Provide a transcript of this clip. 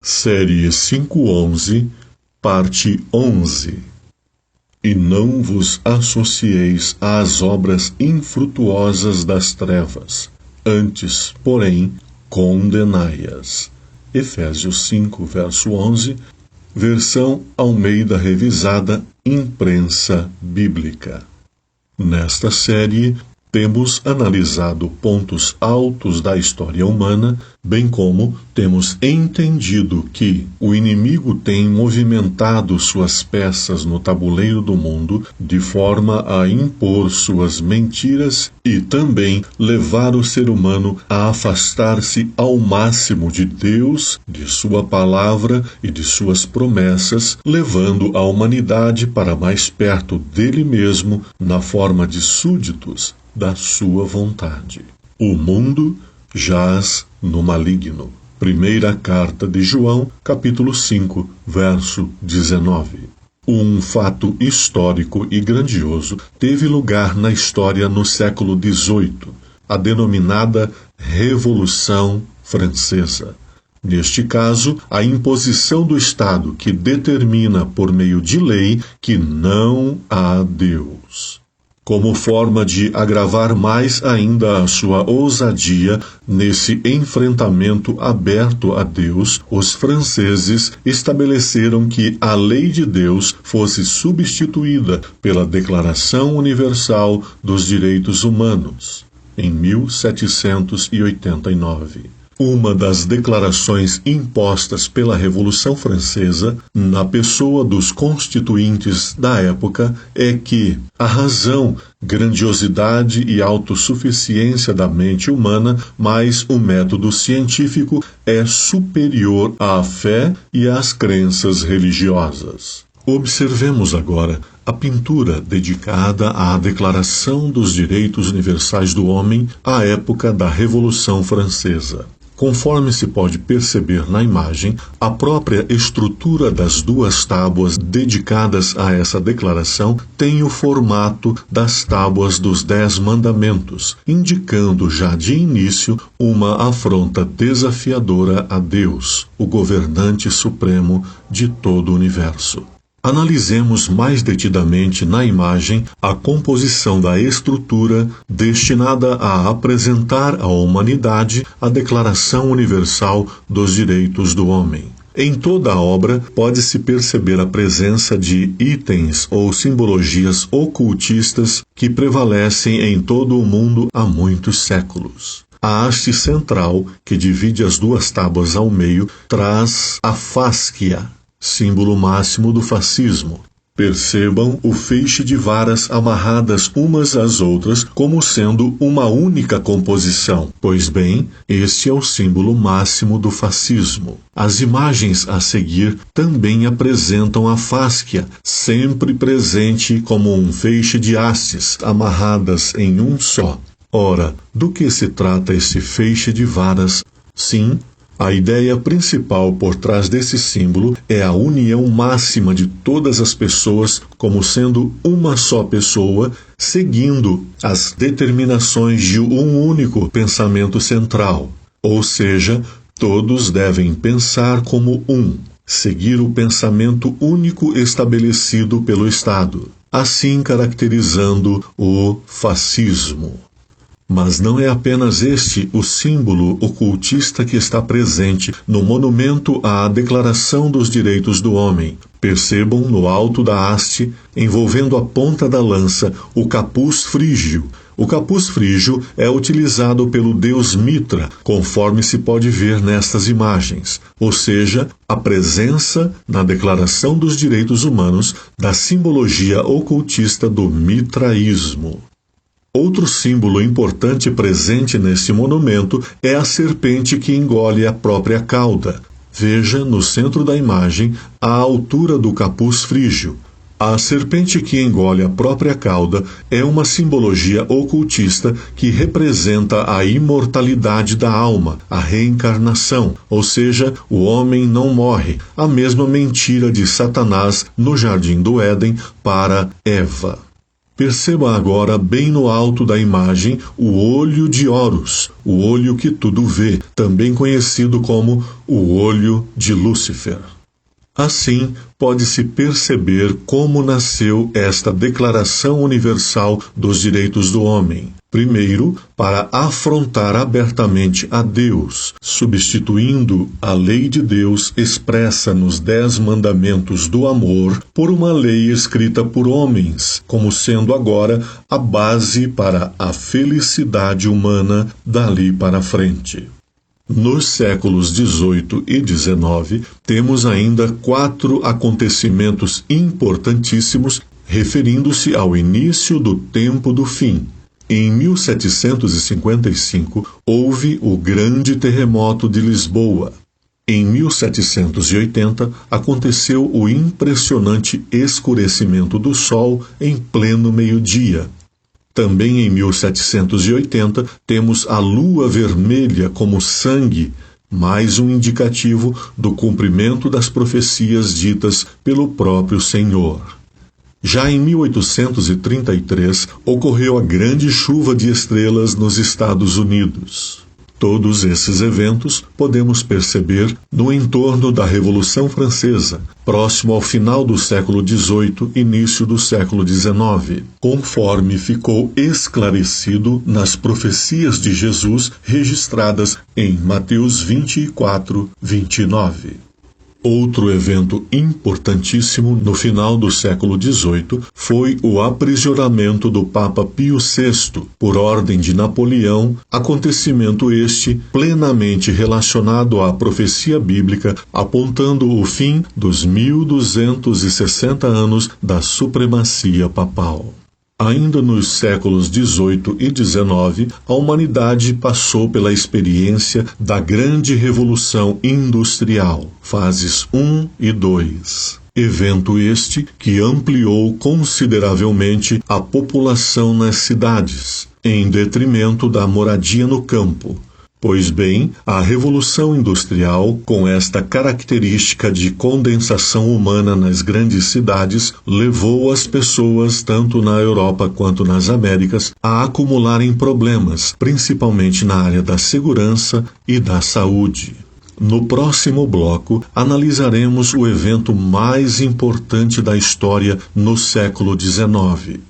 Série 511, parte 11. E não vos associeis às obras infrutuosas das trevas, antes, porém, condenai-as. Efésios 5, verso 11, versão Almeida Revisada, Imprensa Bíblica. Nesta série, temos analisado pontos altos da história humana, bem como temos entendido que o inimigo tem movimentado suas peças no tabuleiro do mundo de forma a impor suas mentiras e também levar o ser humano a afastar-se ao máximo de Deus, de sua palavra e de suas promessas, levando a humanidade para mais perto dele mesmo na forma de súditos da sua vontade. O mundo jaz no maligno. Primeira carta de João, capítulo 5, verso 19. Um fato histórico e grandioso teve lugar na história no século XVIII, a denominada Revolução Francesa. Neste caso, a imposição do Estado que determina por meio de lei que não há Deus. Como forma de agravar mais ainda a sua ousadia nesse enfrentamento aberto a Deus, os franceses estabeleceram que a lei de Deus fosse substituída pela Declaração Universal dos Direitos Humanos, em 1789. Uma das declarações impostas pela Revolução Francesa, na pessoa dos constituintes da época, é que a razão, grandiosidade e autossuficiência da mente humana, mais o método científico, é superior à fé e às crenças religiosas. Observemos agora a pintura dedicada à Declaração dos Direitos Universais do Homem à época da Revolução Francesa. Conforme se pode perceber na imagem, a própria estrutura das duas tábuas dedicadas a essa declaração tem o formato das tábuas dos 10 mandamentos, indicando já de início uma afronta desafiadora a Deus, o governante supremo de todo o universo. Analisemos mais detidamente na imagem a composição da estrutura destinada a apresentar à humanidade a Declaração Universal dos Direitos do Homem. Em toda a obra pode-se perceber a presença de itens ou simbologias ocultistas que prevalecem em todo o mundo há muitos séculos. A haste central, que divide as duas tábuas ao meio, traz a fásquia, símbolo máximo do fascismo. Percebam o feixe de varas amarradas umas às outras como sendo uma única composição. Pois bem, este é o símbolo máximo do fascismo. As imagens a seguir também apresentam a fásquia, sempre presente como um feixe de hastes amarradas em um só. Ora, do que se trata esse feixe de varas? Sim, a ideia principal por trás desse símbolo é a união máxima de todas as pessoas como sendo uma só pessoa, seguindo as determinações de um único pensamento central. Ou seja, todos devem pensar como um, seguir o pensamento único estabelecido pelo Estado, assim caracterizando o fascismo. Mas não é apenas este o símbolo ocultista que está presente no monumento à Declaração dos Direitos do Homem. Percebam no alto da haste, envolvendo a ponta da lança, o capuz frígio. O capuz frígio é utilizado pelo deus Mitra, conforme se pode ver nestas imagens, ou seja, a presença na Declaração dos Direitos Humanos da simbologia ocultista do mitraísmo. Outro símbolo importante presente neste monumento é a serpente que engole a própria cauda. Veja no centro da imagem a altura do capuz frígio. A serpente que engole a própria cauda é uma simbologia ocultista que representa a imortalidade da alma, a reencarnação, ou seja, o homem não morre, a mesma mentira de Satanás no Jardim do Éden para Eva. Perceba agora, bem no alto da imagem, o olho de Horus, o olho que tudo vê, também conhecido como o olho de Lúcifer. Assim, pode-se perceber como nasceu esta Declaração Universal dos Direitos do Homem. Primeiro, para afrontar abertamente a Deus, substituindo a lei de Deus expressa nos 10 mandamentos do amor por uma lei escrita por homens, como sendo agora a base para a felicidade humana dali para frente. Nos séculos XVIII e XIX, temos ainda 4 acontecimentos importantíssimos referindo-se ao início do tempo do fim. Em 1755, houve o Grande Terremoto de Lisboa. Em 1780, aconteceu o impressionante escurecimento do Sol em pleno meio-dia. Também em 1780, temos a lua vermelha como sangue, mais um indicativo do cumprimento das profecias ditas pelo próprio Senhor. Já em 1833, ocorreu a grande chuva de estrelas nos Estados Unidos. Todos esses eventos podemos perceber no entorno da Revolução Francesa, próximo ao final do século XVIII, início do século XIX, conforme ficou esclarecido nas profecias de Jesus registradas em Mateus 24, 29. Outro evento importantíssimo no final do século XVIII foi o aprisionamento do Papa Pio VI, por ordem de Napoleão, acontecimento este plenamente relacionado à profecia bíblica, apontando o fim dos 1260 anos da supremacia papal. Ainda nos séculos XVIII e XIX, a humanidade passou pela experiência da Grande Revolução Industrial, fases 1 e 2. Evento este que ampliou consideravelmente a população nas cidades, em detrimento da moradia no campo. Pois bem, a Revolução Industrial, com esta característica de condensação humana nas grandes cidades, levou as pessoas, tanto na Europa quanto nas Américas, a acumularem problemas, principalmente na área da segurança e da saúde. No próximo bloco, analisaremos o evento mais importante da história no século XIX.